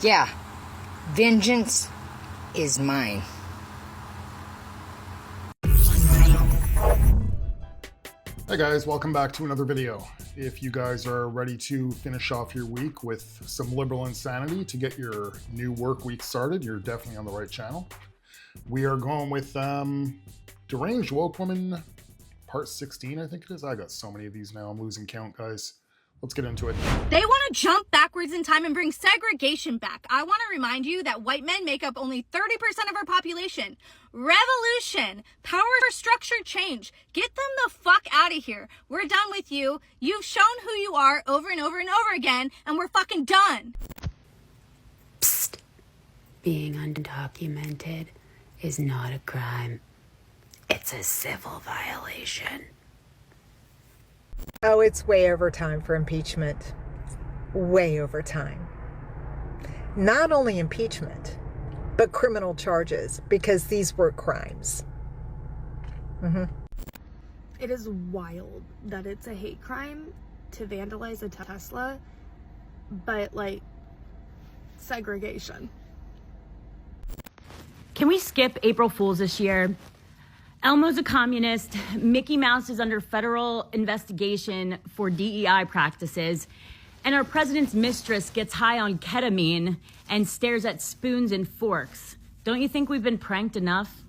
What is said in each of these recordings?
Yeah, vengeance is mine. Hey guys, welcome back to another video. If you guys are ready to finish off your week with some liberal insanity to get your new work week started, you're definitely on the right channel. We are going with Deranged Woke Woman part 16, I think it is. I got so many of these now, I'm losing count, guys. Let's get into it. They want to jump backwards in time and bring segregation back. I want to remind you that white men make up only 30% of our population. Revolution, power for structure change. Get them the fuck out of here. We're done with you. You've shown who you are over and over and over again, and we're fucking done. Psst. Being undocumented is not a crime. It's a civil violation. Oh, it's way over time for impeachment. Way over time. Not only impeachment, but criminal charges, because these were crimes. It is wild that it's a hate crime to vandalize a Tesla, but like segregation. Can we skip April Fools this year? Elmo's a communist, Mickey Mouse is under federal investigation for DEI practices, and our president's mistress gets high on ketamine and stares at spoons and forks. Don't you think we've been pranked enough?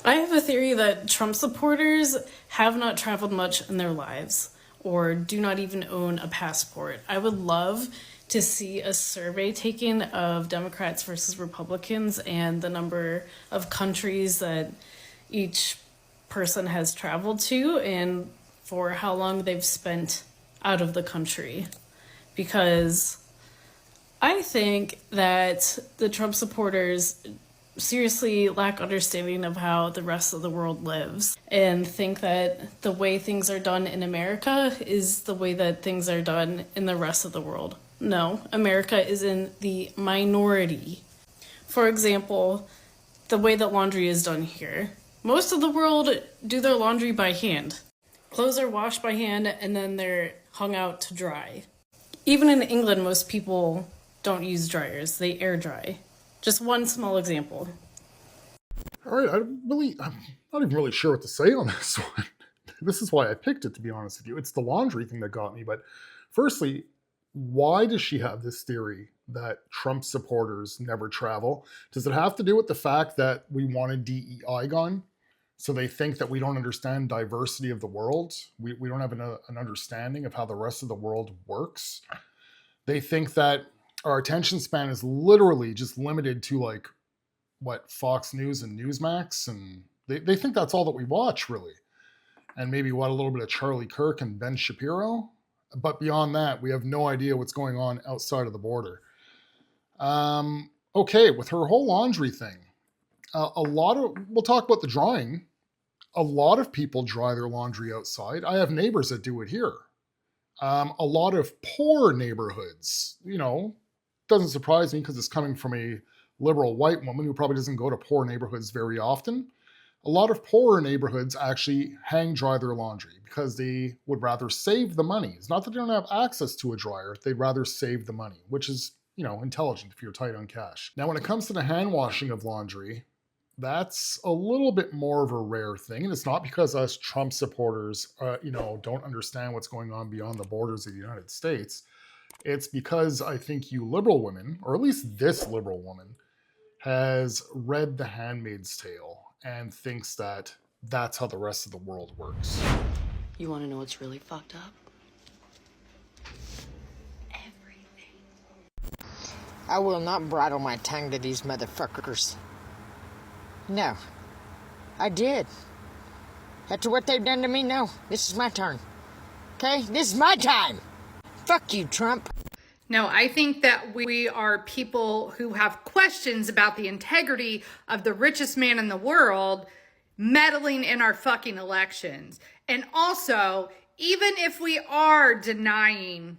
I have a theory that Trump supporters have not traveled much in their lives or do not even own a passport. I would love to see a survey taken of Democrats versus Republicans and the number of countries that each person has traveled to and for how long they've spent out of the country. Because I think that the Trump supporters seriously lack understanding of how the rest of the world lives and think that the way things are done in America is the way that things are done in the rest of the world. No, America is in the minority. For example, the way that laundry is done here. Most of the world do their laundry by hand. Clothes are washed by hand and then they're hung out to dry. Even in England, most people don't use dryers, they air dry. Just one small example. All right, I'm not even really sure what to say on this one. This is why I picked it, to be honest with you. It's the laundry thing that got me. But firstly, why does she have this theory that Trump supporters never travel? Does it have to do with the fact that we wanted DEI gone? So they think that we don't understand diversity of the world. We don't have an understanding of how the rest of the world works. They think that our attention span is literally just limited to like, what, Fox News and Newsmax? And they think that's all that we watch, really. And maybe what, a little bit of Charlie Kirk and Ben Shapiro? But beyond that, we have no idea what's going on outside of the border. Okay, with her whole laundry thing, we'll talk about the drying. A lot of people dry their laundry outside. I have neighbors that do it here. A lot of poor neighborhoods, doesn't surprise me because it's coming from a liberal white woman who probably doesn't go to poor neighborhoods very often. A lot of poorer neighborhoods actually hang dry their laundry because they would rather save the money. It's not that they don't have access to a dryer, they'd rather save the money, which is, intelligent if you're tight on cash. Now, when it comes to the hand washing of laundry, that's a little bit more of a rare thing. And it's not because us Trump supporters, don't understand what's going on beyond the borders of the United States. It's because I think you liberal women, or at least this liberal woman, has read The Handmaid's Tale and thinks that that's how the rest of the world works. You want to know what's really fucked up? I will not bridle my tongue to these motherfuckers. No. I did. After what they've done to me, no. This is my turn. Okay? This is my time. Fuck you, Trump. No, I think that we are people who have questions about the integrity of the richest man in the world meddling in our fucking elections. And also, even if we are denying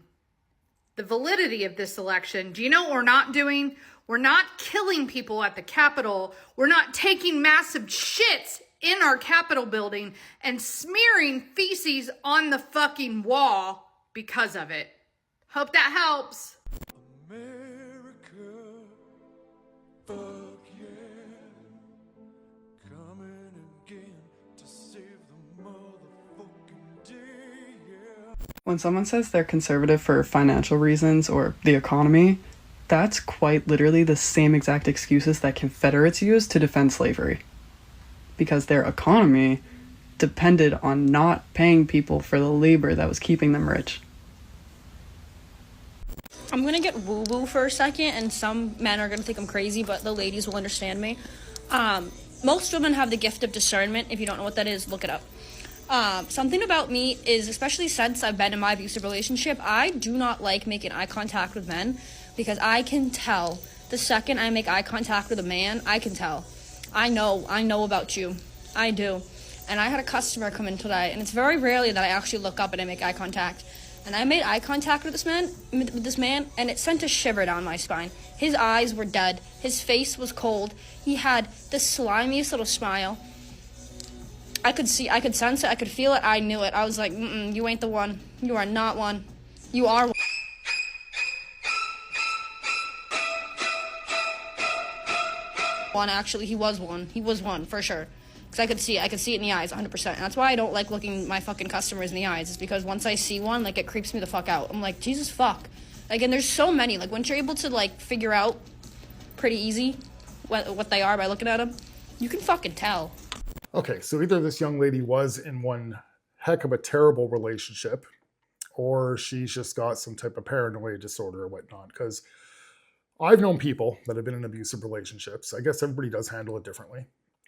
the validity of this election, do you know what we're not doing? We're not killing people at the Capitol. We're not taking massive shits in our Capitol building and smearing feces on the fucking wall because of it. Hope that helps. America, When someone says they're conservative for financial reasons or the economy, that's quite literally the same exact excuses that Confederates used to defend slavery. Because their economy depended on not paying people for the labor that was keeping them rich. I'm gonna get woo-woo for a second, and some men are gonna think I'm crazy, but the ladies will understand me. Most women have the gift of discernment. If you don't know what that is, look it up. Something about me is, especially since I've been in my abusive relationship, I do not like making eye contact with men, because I can tell the second I make eye contact with a man, I can tell. I know about you. I do. And I had a customer come in today, and it's very rarely that I actually look up and I make eye contact. And I made eye contact with this man, and it sent a shiver down my spine. His eyes were dead. His face was cold. He had the slimiest little smile. I could sense it, I could feel it, I knew it. I was like, you ain't the one. You are not one. You are one. Actually, he was one. He was one, for sure. Because I could see it in the eyes, 100%. And that's why I don't like looking my fucking customers in the eyes. It's because once I see one, like, it creeps me the fuck out. I'm like, Jesus fuck. Like, and there's so many. Like, once you're able to, like, figure out pretty easy what they are by looking at them, you can fucking tell. Okay, so either this young lady was in one heck of a terrible relationship, or she's just got some type of paranoia disorder or whatnot. Because I've known people that have been in abusive relationships. I guess everybody does handle it differently.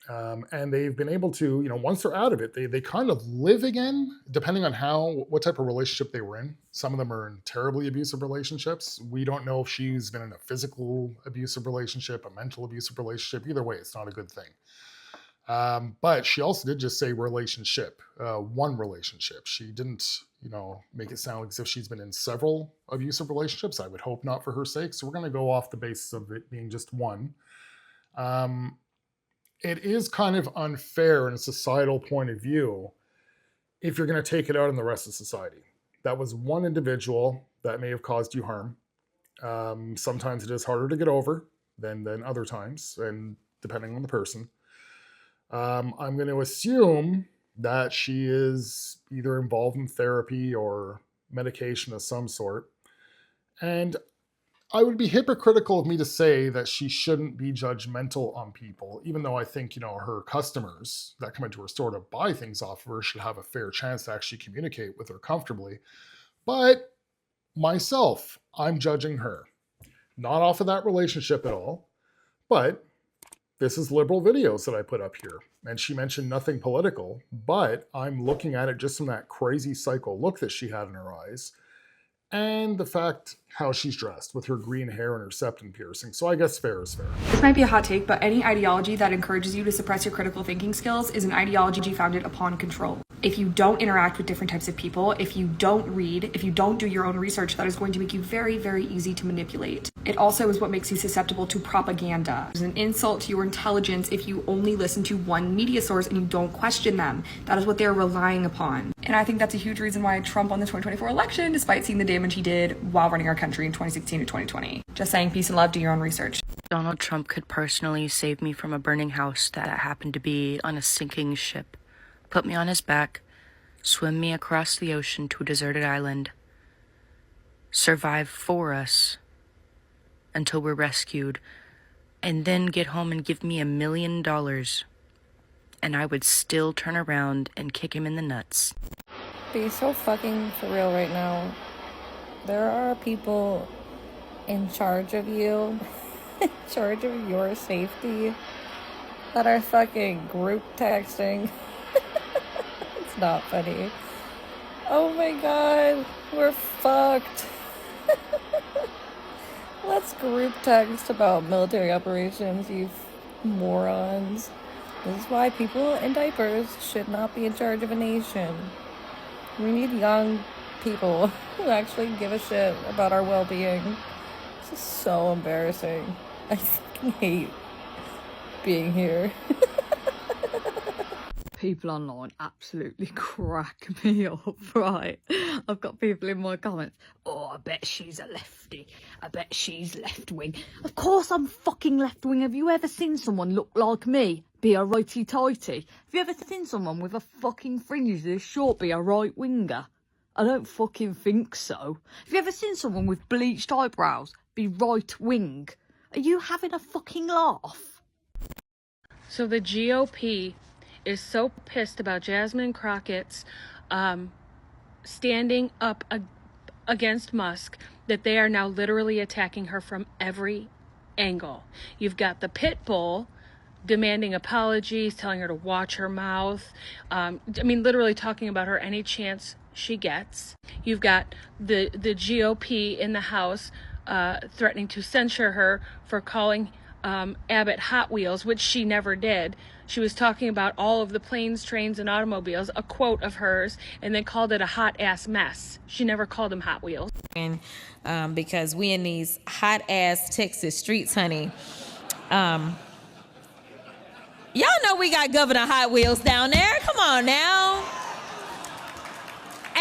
And they've been able to, once they're out of it, they kind of live again, depending on what type of relationship they were in. Some of them are in terribly abusive relationships. We don't know if she's been in a physical abusive relationship, a mental abusive relationship. Either way, it's not a good thing. But she also did just say relationship, one relationship. She didn't, make it sound as if she's been in several abusive relationships. I would hope not for her sake. So we're going to go off the basis of it being just one. It is kind of unfair in a societal point of view if you're going to take it out on the rest of society. That was one individual that may have caused you harm. Sometimes it is harder to get over than other times, and depending on the person. I'm going to assume that she is either involved in therapy or medication of some sort. And I would be hypocritical of me to say that she shouldn't be judgmental on people, even though I think, her customers that come into her store to buy things off of her should have a fair chance to actually communicate with her comfortably. But myself, I'm judging her. Not off of that relationship at all, but this is liberal videos that I put up here. And she mentioned nothing political, but I'm looking at it just from that crazy psycho look that she had in her eyes. And the fact how she's dressed with her green hair and her septum piercing. So I guess fair is fair. This might be a hot take, but any ideology that encourages you to suppress your critical thinking skills is an ideology founded upon control. If you don't interact with different types of people, if you don't read, if you don't do your own research, that is going to make you very, very easy to manipulate. It also is what makes you susceptible to propaganda. It's an insult to your intelligence if you only listen to one media source and you don't question them. That is what they're relying upon. And I think that's a huge reason why Trump won the 2024 election, despite seeing the damage he did while running our country in 2016 to 2020. Just saying, peace and love, do your own research. Donald Trump could personally save me from a burning house that happened to be on a sinking ship. Put me on his back, swim me across the ocean to a deserted island, survive for us until we're rescued, and then get home and give me $1 million, and I would still turn around and kick him in the nuts. Be so fucking for real right now. There are people in charge of you, in charge of your safety, that are fucking group texting. It's not funny. Oh my god, we're fucked. Let's group text about military operations, you morons. This is why people in diapers should not be in charge of a nation. We need young people who actually give a shit about our well-being. This is so embarrassing. I fucking hate being here. People online absolutely crack me up, right? I've got people in my comments, oh, I bet she's a lefty. I bet she's left-wing. Of course I'm fucking left-wing. Have you ever seen someone look like me? Be a righty-tighty? Have you ever seen someone with a fucking fringe this short be a right-winger? I don't fucking think so. Have you ever seen someone with bleached eyebrows be right wing? Are you having a fucking laugh? So the GOP is so pissed about Jasmine Crockett's standing up against Musk that they are now literally attacking her from every angle. You've got the pit bull demanding apologies, telling her to watch her mouth. Literally talking about her any chance she gets. You've got the GOP in the House threatening to censure her for calling Abbott Hot Wheels, which she never did. She was talking about all of the planes, trains, and automobiles, a quote of hers, and then called it a hot-ass mess. She never called them Hot Wheels. Because we in these hot-ass Texas streets, honey. Y'all know we got Governor Hot Wheels down there. Come on now.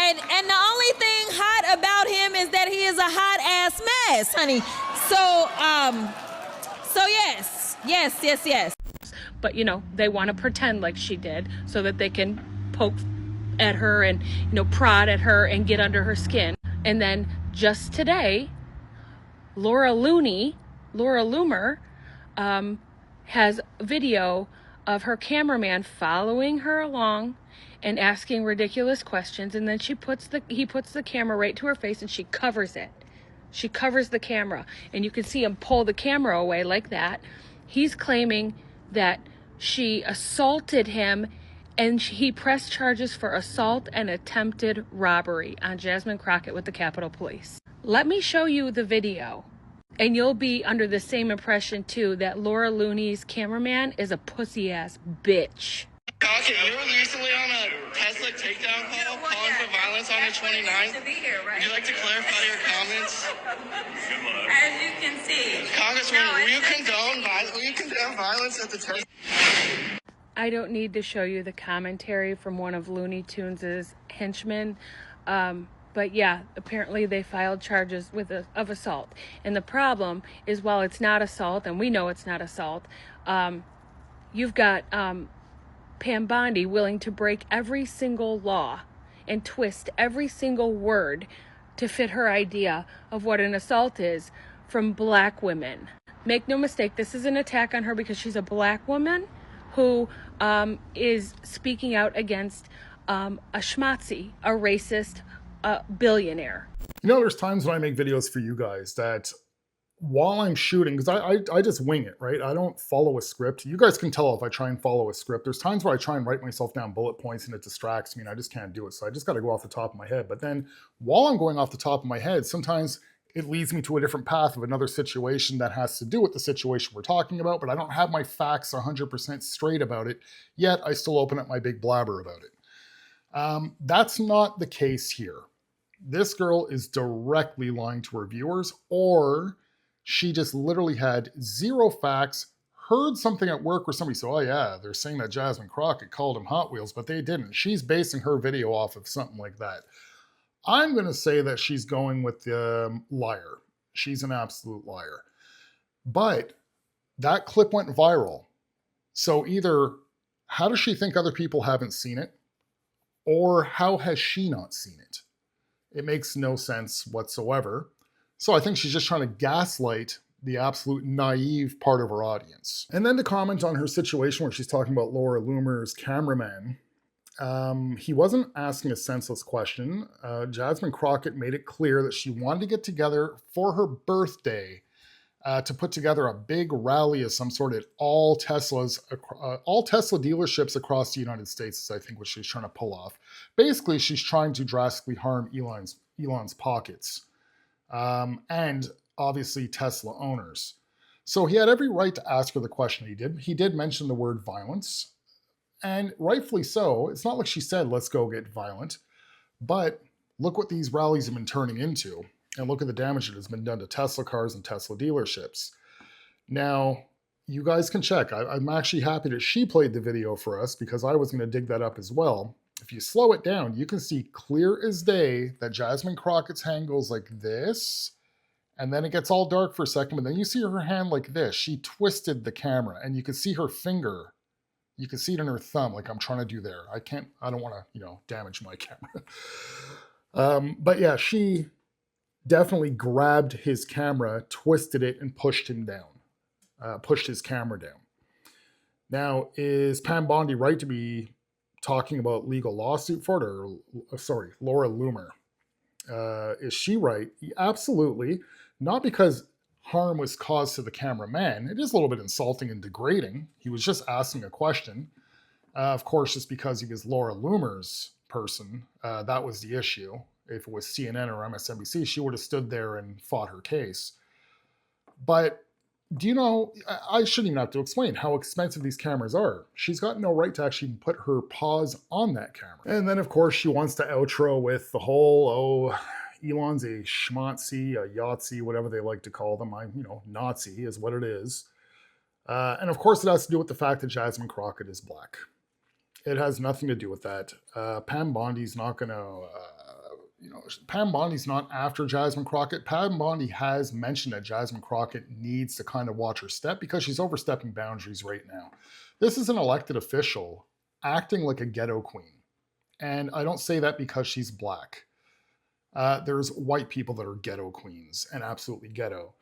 And the only thing hot about him is that he is a hot-ass mess, honey. So yes. But, they want to pretend like she did so that they can poke at her and, prod at her and get under her skin. And then just today, Laura Loomer, has video of her cameraman following her along and asking ridiculous questions. And then he puts the camera right to her face and she covers it. She covers the camera. And you can see him pull the camera away like that. He's claiming that she assaulted him and he pressed charges for assault and attempted robbery on Jasmine Crockett with the Capitol Police. Let me show you the video, and you'll be under the same impression, too, that Laura Looney's cameraman is a pussy-ass bitch. Crockett, you were recently on a Tesla takedown call calling for violence on the 29th. Would you like to clarify your comments? As you can see. Congresswoman, will you condone violence at the Tesla? I don't need to show you the commentary from one of Looney Tunes' henchmen. But yeah, apparently they filed charges of assault. And the problem is, while it's not assault, and we know it's not assault, you've got Pam Bondi willing to break every single law and twist every single word to fit her idea of what an assault is from black women. Make no mistake, this is an attack on her because she's a black woman who is speaking out against a schmatzi, a racist billionaire. There's times when I make videos for you guys that while I'm shooting, because I just wing it, right? I don't follow a script. You guys can tell if I try and follow a script. There's times where I try and write myself down bullet points and it distracts me and I just can't do it. So I just got to go off the top of my head. But then while I'm going off the top of my head, sometimes it leads me to a different path of another situation that has to do with the situation we're talking about, but I don't have my facts 100% straight about it, yet I still open up my big blabber about it. That's not the case here. This girl is directly lying to her viewers, or she just literally had zero facts, heard something at work where somebody said, oh yeah, they're saying that Jasmine Crockett called him Hot Wheels, but they didn't. She's basing her video off of something like that. I'm going to say that she's going with the liar. She's an absolute liar. But that clip went viral. So either how does she think other people haven't seen it? Or how has she not seen it? It makes no sense whatsoever. So I think she's just trying to gaslight the absolute naive part of her audience. And then to comment on her situation where she's talking about Laura Loomer's cameraman, he wasn't asking a senseless question. Jasmine Crockett made it clear that she wanted to get together for her birthday to put together a big rally of some sort at all Tesla dealerships across the United States, is I think what she's trying to pull off. Basically, she's trying to drastically harm Elon's pockets. And obviously Tesla owners. So he had every right to ask her the question he did. He did mention the word violence. And rightfully so. It's not like she said, let's go get violent. But look what these rallies have been turning into. And look at the damage that has been done to Tesla cars and Tesla dealerships. Now, you guys can check. I'm actually happy that she played the video for us because I was going to dig that up as well. If you slow it down, you can see clear as day that Jasmine Crockett's hand goes like this. And then it gets all dark for a second. But then you see her hand like this. She twisted the camera. And you can see her finger. You can see it in her thumb like I'm trying to do there. I don't want to, damage my camera. But yeah, she definitely grabbed his camera, twisted it, and pushed him down, pushed his camera down. Now, is Pam Bondi right to be talking about legal lawsuit for it? Or, sorry, Laura Loomer. Is she right? Absolutely. Not because harm was caused to the cameraman. It is a little bit insulting and degrading. He was just asking a question. Of course, just because he was Laura Loomer's person, that was the issue. If it was CNN or MSNBC, she would have stood there and fought her case. But do you know, I shouldn't even have to explain how expensive these cameras are. She's got no right to actually put her paws on that camera. And then, of course, she wants to outro with the whole, Elon's a schmonzi, a Yahtzee, whatever they like to call them. Nazi is what it is. And of course, it has to do with the fact that Jasmine Crockett is black. It has nothing to do with that. Pam Bondi's not going to... Pam Bondi's not after Jasmine Crockett. Pam Bondi has mentioned that Jasmine Crockett needs to kind of watch her step because she's overstepping boundaries right now. This is an elected official acting like a ghetto queen. And I don't say that because she's black. There's white people that are ghetto queens and absolutely ghetto.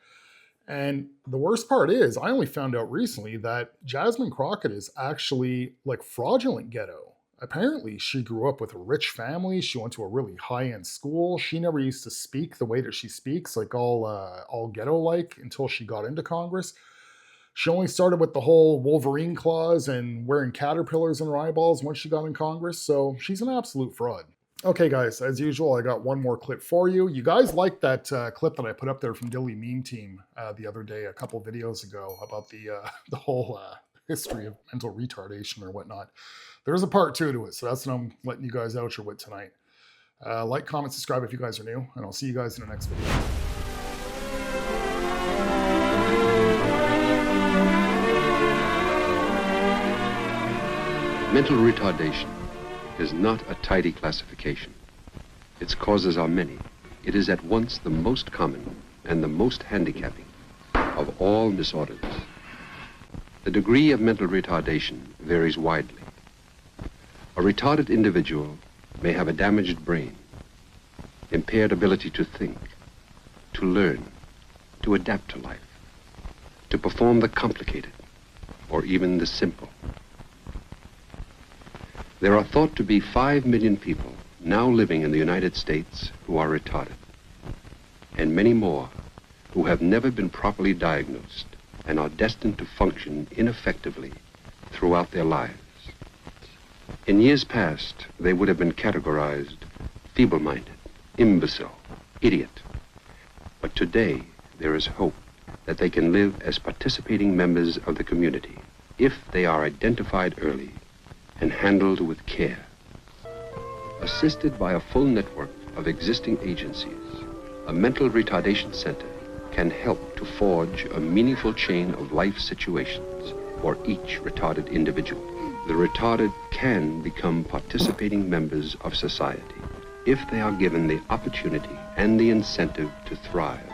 And the worst part is, I only found out recently that Jasmine Crockett is actually like fraudulent ghetto. Apparently, she grew up with a rich family. She went to a really high-end school. She never used to speak the way that she speaks, like all ghetto-like, until she got into Congress. She only started with the whole Wolverine claws and wearing caterpillars in her eyeballs once she got in Congress, so she's an absolute fraud. Okay, guys, as usual, I got one more clip for you. You guys liked that clip that I put up there from Dilly Meme Team the other day, a couple videos ago, about the whole history of mental retardation or whatnot. There's a part 2 to it, so that's what I'm letting you guys out with tonight. Like, comment, subscribe if you guys are new, and I'll see you guys in the next video. Mental retardation is not a tidy classification. Its causes are many. It is at once the most common and the most handicapping of all disorders. The degree of mental retardation varies widely. A retarded individual may have a damaged brain, impaired ability to think, to learn, to adapt to life, to perform the complicated, or even the simple. There are thought to be 5 million people now living in the United States who are retarded, and many more who have never been properly diagnosed and are destined to function ineffectively throughout their lives. In years past, they would have been categorized feeble-minded, imbecile, idiot. But today, there is hope that they can live as participating members of the community if they are identified early and handled with care. Assisted by a full network of existing agencies, a mental retardation center can help to forge a meaningful chain of life situations for each retarded individual. The retarded can become participating members of society if they are given the opportunity and the incentive to thrive.